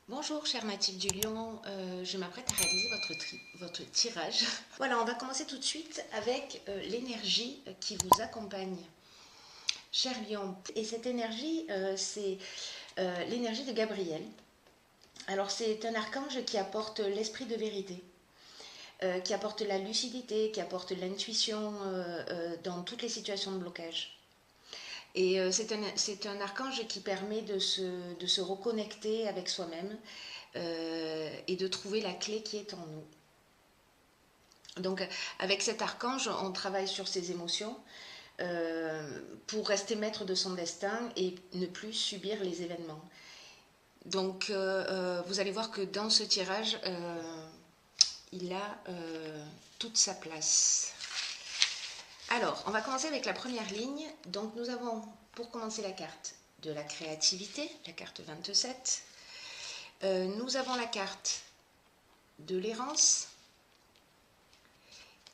Bonjour chers natifs du Lion, je m'apprête à réaliser votre tirage. Voilà, on va commencer tout de suite avec l'énergie qui vous accompagne. Cher Lion, et cette énergie, c'est l'énergie de Gabriel. Alors c'est un archange qui apporte l'esprit de vérité, qui apporte la lucidité, qui apporte l'intuition dans toutes les situations de blocage. Et c'est un archange qui permet de se reconnecter avec soi-même et de trouver la clé qui est en nous. Donc avec cet archange, on travaille sur ses émotions pour rester maître de son destin et ne plus subir les événements. Donc vous allez voir que dans ce tirage, il a toute sa place. Alors, on va commencer avec la première ligne. Donc nous avons, pour commencer, la carte de la créativité, la carte 27. Nous avons la carte de l'errance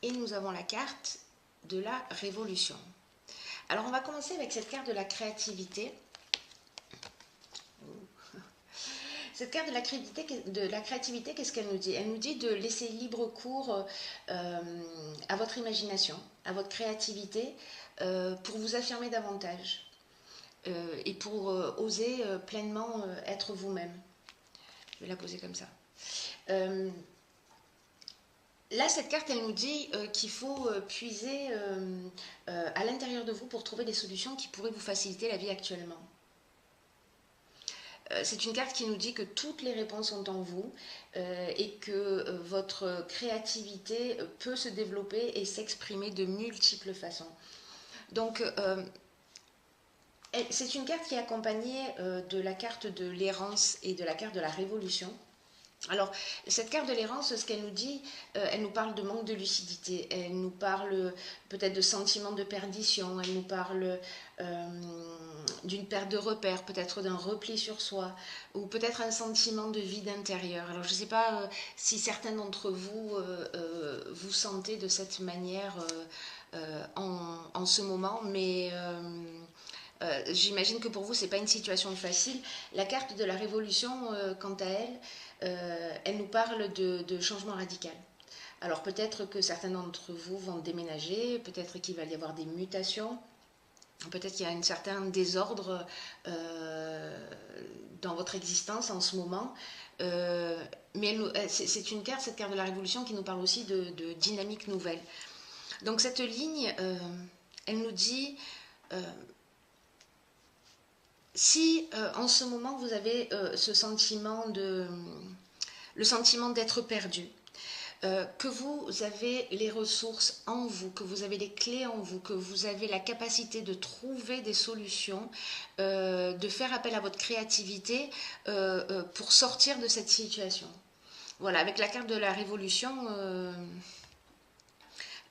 et nous avons la carte de la révolution. Alors on va commencer avec cette carte de la créativité. Cette carte de la créativité, qu'est-ce qu'elle nous dit? Elle nous dit de laisser libre cours à votre imagination, à votre créativité, pour vous affirmer davantage et pour oser pleinement être vous-même. Je vais la poser comme ça. Là, cette carte, elle nous dit qu'il faut puiser à l'intérieur de vous pour trouver des solutions qui pourraient vous faciliter la vie actuellement. C'est une carte qui nous dit que toutes les réponses sont en vous et que votre créativité peut se développer et s'exprimer de multiples façons. Donc, c'est une carte qui est accompagnée de la carte de l'errance et de la carte de la révolution. Alors, cette carte de l'errance, ce qu'elle nous dit, elle nous parle de manque de lucidité, elle nous parle peut-être de sentiment de perdition, elle nous parle d'une perte de repères, peut-être d'un repli sur soi, ou peut-être un sentiment de vide intérieur. Alors, je ne sais pas si certains d'entre vous vous sentez de cette manière en ce moment, mais j'imagine que pour vous, ce n'est pas une situation facile. La carte de la révolution, quant à elle, elle nous parle de changement radical. Alors peut-être que certains d'entre vous vont déménager, peut-être qu'il va y avoir des mutations, peut-être qu'il y a un certain désordre dans votre existence en ce moment. Mais c'est une carte, cette carte de la révolution, qui nous parle aussi de dynamique nouvelle. Donc cette ligne, elle nous dit... si en ce moment vous avez ce sentiment le sentiment d'être perdu, que vous avez les ressources en vous, que vous avez les clés en vous, que vous avez la capacité de trouver des solutions, de faire appel à votre créativité pour sortir de cette situation. Voilà, avec la carte de la révolution,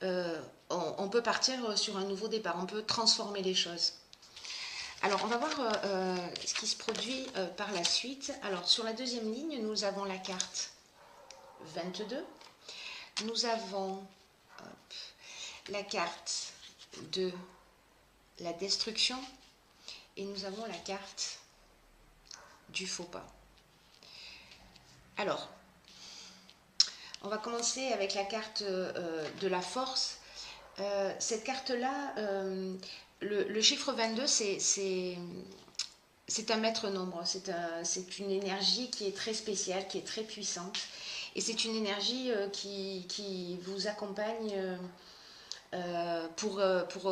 on peut partir sur un nouveau départ, on peut transformer les choses. Alors, on va voir ce qui se produit par la suite. Alors, sur la deuxième ligne, nous avons la carte 22. Nous avons la carte de la destruction et nous avons la carte du faux pas. Alors, on va commencer avec la carte de la force. Cette carte-là, le chiffre 22, c'est un maître nombre, c'est une énergie qui est très spéciale, qui est très puissante. Et c'est une énergie qui vous accompagne pour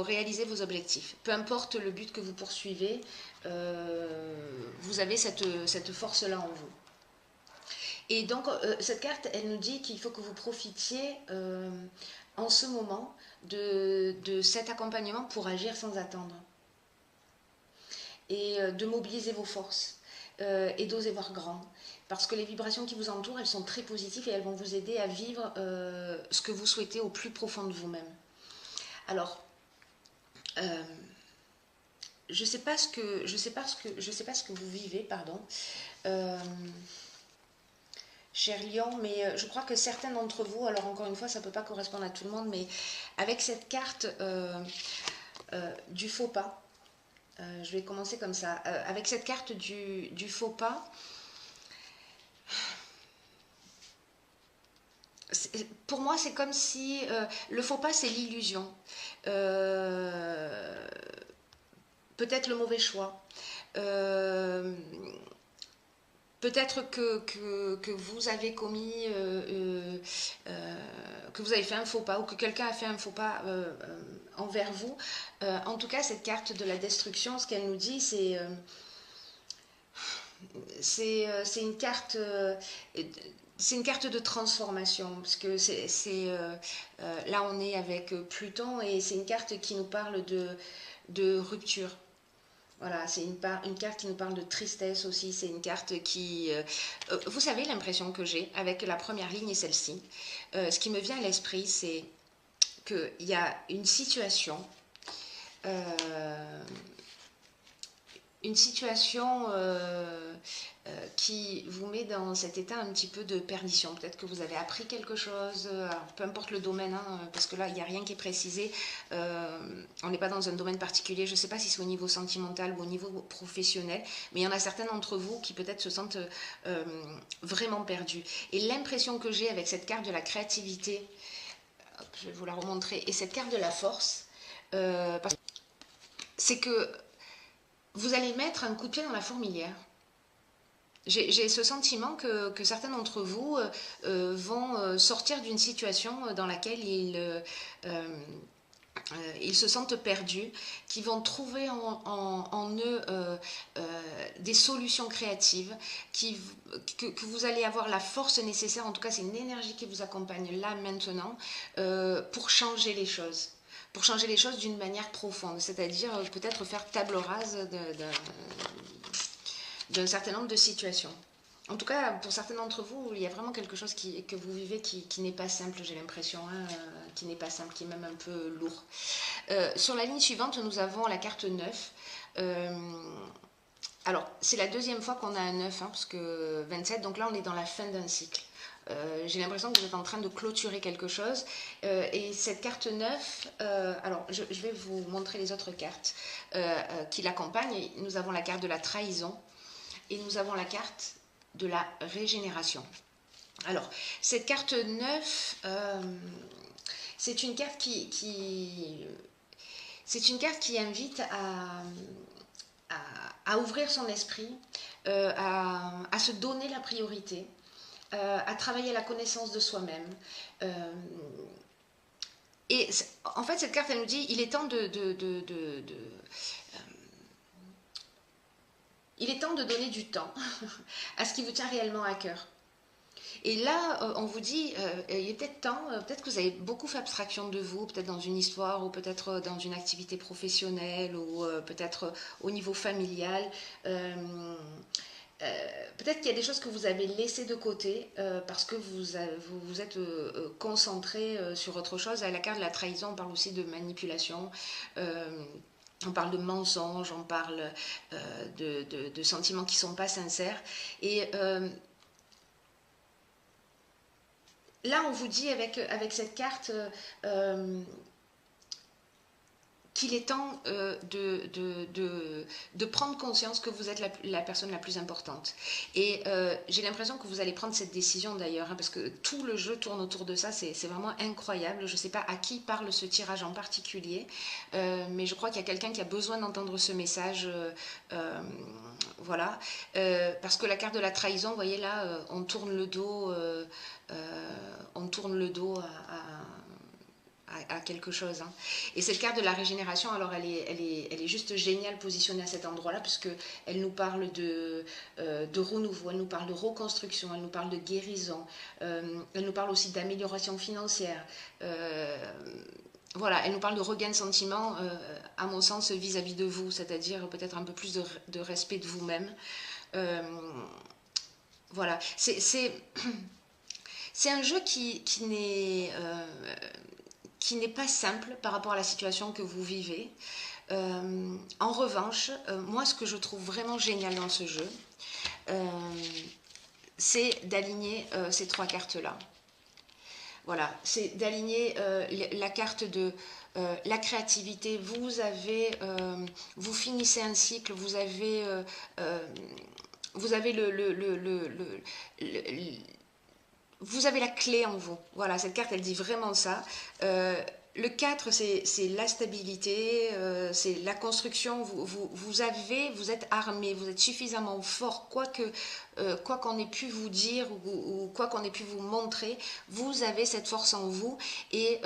réaliser vos objectifs. Peu importe le but que vous poursuivez, vous avez cette force-là en vous. Et donc, cette carte, elle nous dit qu'il faut que vous profitiez en ce moment de cet accompagnement pour agir sans attendre. Et de mobiliser vos forces et d'oser voir grand. Parce que les vibrations qui vous entourent, elles sont très positives et elles vont vous aider à vivre ce que vous souhaitez au plus profond de vous-même. Alors, je ne sais pas ce que vous vivez, pardon, cher Lion, mais je crois que certains d'entre vous, alors encore une fois, ça ne peut pas correspondre à tout le monde, mais avec cette carte du faux pas, je vais commencer comme ça. Avec cette carte du faux pas, Pour moi, c'est comme si le faux pas, c'est l'illusion. Euh, Peut-être le mauvais choix. Euh, Peut-être que vous avez commis, que vous avez fait un faux pas ou que quelqu'un a fait un faux pas envers vous. En tout cas, cette carte de la destruction, ce qu'elle nous dit, c'est une carte. C'est une carte de transformation, parce que là on est avec Pluton et c'est une carte qui nous parle de rupture. Voilà, c'est une carte qui nous parle de tristesse aussi. C'est une carte qui... vous savez l'impression que j'ai avec la première ligne et celle-ci. Ce qui me vient à l'esprit, c'est qu'il y a euh, une situation qui vous met dans cet état un petit peu de perdition. Peut-être que vous avez appris quelque chose, alors, peu importe le domaine, hein, parce que là, il n'y a rien qui est précisé. On n'est pas dans un domaine particulier. Je ne sais pas si c'est au niveau sentimental ou au niveau professionnel, mais il y en a certains d'entre vous qui peut-être se sentent vraiment perdus. Et l'impression que j'ai avec cette carte de la créativité, hop, je vais vous la remontrer, et cette carte de la force, c'est que vous allez mettre un coup de pied dans la fourmilière. J'ai ce sentiment que certains d'entre vous vont sortir d'une situation dans laquelle ils se sentent perdus, qui vont trouver en eux des solutions créatives, que vous allez avoir la force nécessaire, en tout cas c'est une énergie qui vous accompagne là maintenant, pour changer les choses. Pour changer les choses d'une manière profonde, c'est-à-dire peut-être faire table rase d'un certain nombre de situations. En tout cas, pour certains d'entre vous, il y a vraiment quelque chose que vous vivez qui n'est pas simple, j'ai l'impression, hein, qui n'est pas simple, qui est même un peu lourd. Sur la ligne suivante, nous avons la carte 9. Alors, c'est la deuxième fois qu'on a un 9, hein, parce que 27, donc là on est dans la fin d'un cycle. J'ai l'impression que vous êtes en train de clôturer quelque chose. Et cette carte 9, alors je vais vous montrer les autres cartes qui l'accompagnent. Nous avons la carte de la trahison et nous avons la carte de la régénération. Alors, cette carte 9, c'est une carte c'est une carte qui invite à ouvrir son esprit, à se donner la priorité, à travailler à la connaissance de soi-même. Et en fait, cette carte, elle nous dit, il est temps il est temps de donner du temps à ce qui vous tient réellement à cœur. Et là, on vous dit, il est peut-être temps, peut-être que vous avez beaucoup fait abstraction de vous, peut-être dans une histoire, ou peut-être dans une activité professionnelle, ou peut-être au niveau familial. Peut-être qu'il y a des choses que vous avez laissées de côté parce que vous êtes concentré sur autre chose. À la carte de la trahison, on parle aussi de manipulation. On parle de mensonges, on parle de sentiments qui ne sont pas sincères. Et là, on vous dit avec cette carte qu'il est temps de prendre conscience que vous êtes la personne la plus importante. Et j'ai l'impression que vous allez prendre cette décision d'ailleurs, hein, parce que tout le jeu tourne autour de ça, c'est vraiment incroyable. Je ne sais pas à qui parle ce tirage en particulier, mais je crois qu'il y a quelqu'un qui a besoin d'entendre ce message. Voilà, parce que la carte de la trahison, vous voyez là, on tourne le dos, à quelque chose. Hein. Et cette carte de la régénération, alors elle est juste géniale positionnée à cet endroit-là, puisque elle nous parle de renouveau, elle nous parle de reconstruction, elle nous parle de guérison, elle nous parle aussi d'amélioration financière. Voilà, elle nous parle de regain de sentiment, à mon sens, vis-à-vis de vous, c'est-à-dire peut-être un peu plus de respect de vous-même. Voilà, c'est un jeu qui n'est pas simple par rapport à la situation que vous vivez. En revanche, moi, ce que je trouve vraiment génial dans ce jeu, c'est d'aligner ces trois cartes-là. Voilà, c'est d'aligner la carte de la créativité. Vous finissez un cycle, vous avez vous avez la clé en vous. Voilà, cette carte, elle dit vraiment ça. Le 4, c'est la stabilité, c'est la construction. Vous êtes armé, vous êtes suffisamment fort, quoi qu'on ait pu vous dire ou quoi qu'on ait pu vous montrer, vous avez cette force en vous et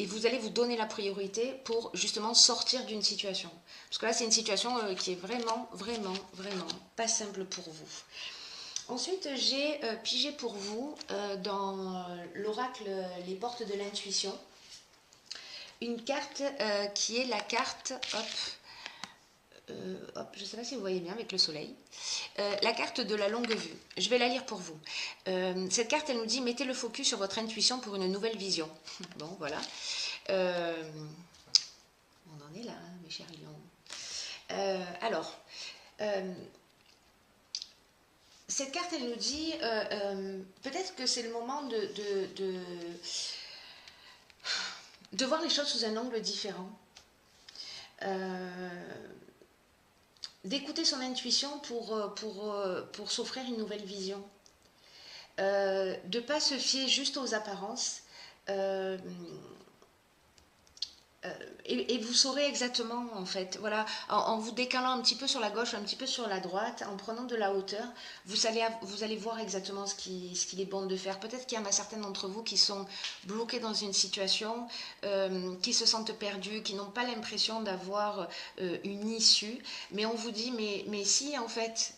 vous allez vous donner la priorité pour justement sortir d'une situation. Parce que là, c'est une situation qui est vraiment, vraiment, vraiment pas simple pour vous. Ensuite, j'ai pigé pour vous dans l'oracle Les portes de l'intuition une carte qui est la carte, je ne sais pas si vous voyez bien avec le soleil, la carte de la longue vue. Je vais la lire pour vous. Cette carte, elle nous dit « Mettez le focus sur votre intuition pour une nouvelle vision ». Bon, voilà. On en est là, hein, mes chers lions. Cette carte, elle nous dit, peut-être que c'est le moment de voir les choses sous un angle différent. D'écouter son intuition pour s'offrir une nouvelle vision. De ne pas se fier juste aux apparences. Et vous saurez exactement, en fait, voilà, en vous décalant un petit peu sur la gauche, un petit peu sur la droite, en prenant de la hauteur, vous allez voir exactement ce qu'il est bon de faire. Peut-être qu'il y en a certains d'entre vous qui sont bloqués dans une situation, qui se sentent perdus, qui n'ont pas l'impression d'avoir une issue, mais on vous dit, mais si, en fait,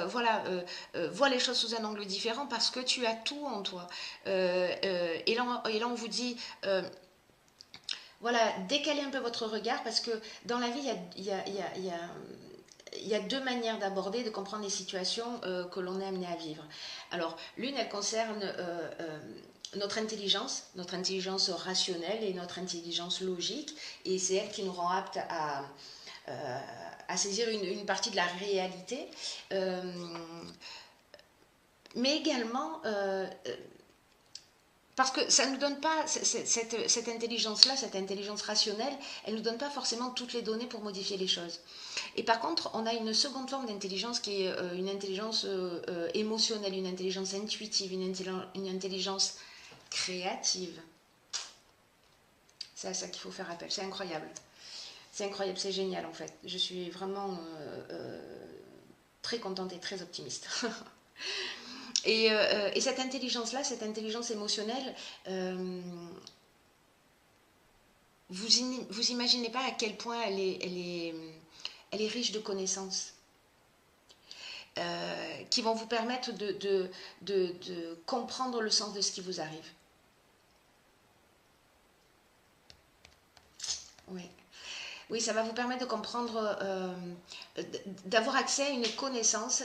vois les choses sous un angle différent parce que tu as tout en toi. Et là, on vous dit... voilà, décalez un peu votre regard parce que dans la vie, il y a deux manières d'aborder, de comprendre les situations que l'on est amené à vivre. Alors, l'une, elle concerne notre intelligence rationnelle et notre intelligence logique, et c'est elle qui nous rend aptes à saisir une partie de la réalité. Mais également... parce que ça ne nous donne pas, cette intelligence-là, cette intelligence rationnelle, elle ne nous donne pas forcément toutes les données pour modifier les choses. Et par contre, on a une seconde forme d'intelligence qui est une intelligence émotionnelle, une intelligence intuitive, une intelligence créative. C'est à ça qu'il faut faire appel. C'est incroyable. C'est incroyable, c'est génial en fait. Je suis vraiment très contente et très optimiste. Et cette intelligence-là, cette intelligence émotionnelle, vous imaginez pas à quel point elle est riche de connaissances qui vont vous permettre de comprendre le sens de ce qui vous arrive. Oui. Oui, ça va vous permettre de comprendre, d'avoir accès à une connaissance,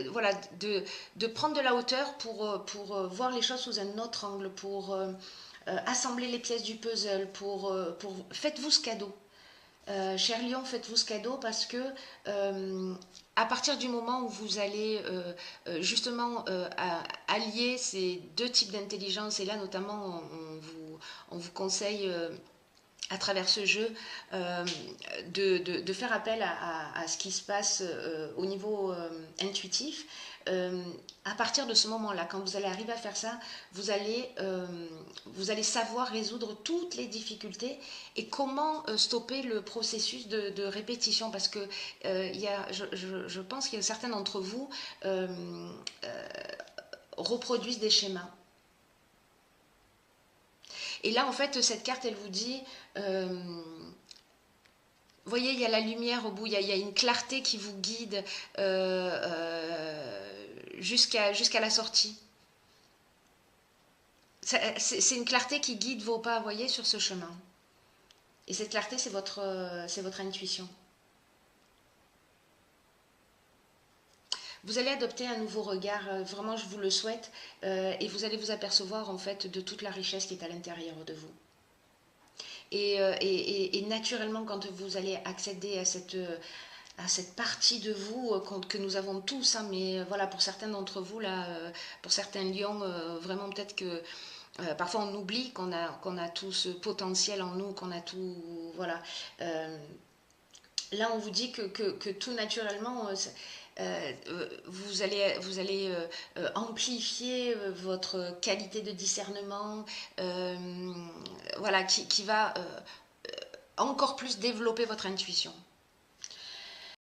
voilà, de prendre de la hauteur pour voir les choses sous un autre angle, pour assembler les pièces du puzzle, faites-vous ce cadeau. Cher Lion, faites-vous ce cadeau parce que à partir du moment où vous allez justement allier ces deux types d'intelligence, et là notamment on vous conseille à travers ce jeu, de faire appel à ce qui se passe au niveau intuitif. À partir de ce moment-là, quand vous allez arriver à faire ça, vous allez savoir résoudre toutes les difficultés et comment stopper le processus de répétition. Parce que je pense qu'il y a certains d'entre vous reproduisent des schémas. Et là, en fait, cette carte, elle vous dit, vous voyez, il y a la lumière au bout, il y a une clarté qui vous guide jusqu'à la sortie. C'est une clarté qui guide vos pas, vous voyez, sur ce chemin. Et cette clarté, c'est votre intuition. Vous allez adopter un nouveau regard, vraiment je vous le souhaite, et vous allez vous apercevoir en fait de toute la richesse qui est à l'intérieur de vous. Et naturellement, quand vous allez accéder à cette partie de vous que nous avons tous, hein, mais voilà, pour certains d'entre vous, là, pour certains lions, vraiment peut-être que parfois on oublie qu'on a tout ce potentiel en nous, qu'on a tout, voilà. Là, on vous dit que tout naturellement... vous allez amplifier votre qualité de discernement, voilà, qui va encore plus développer votre intuition.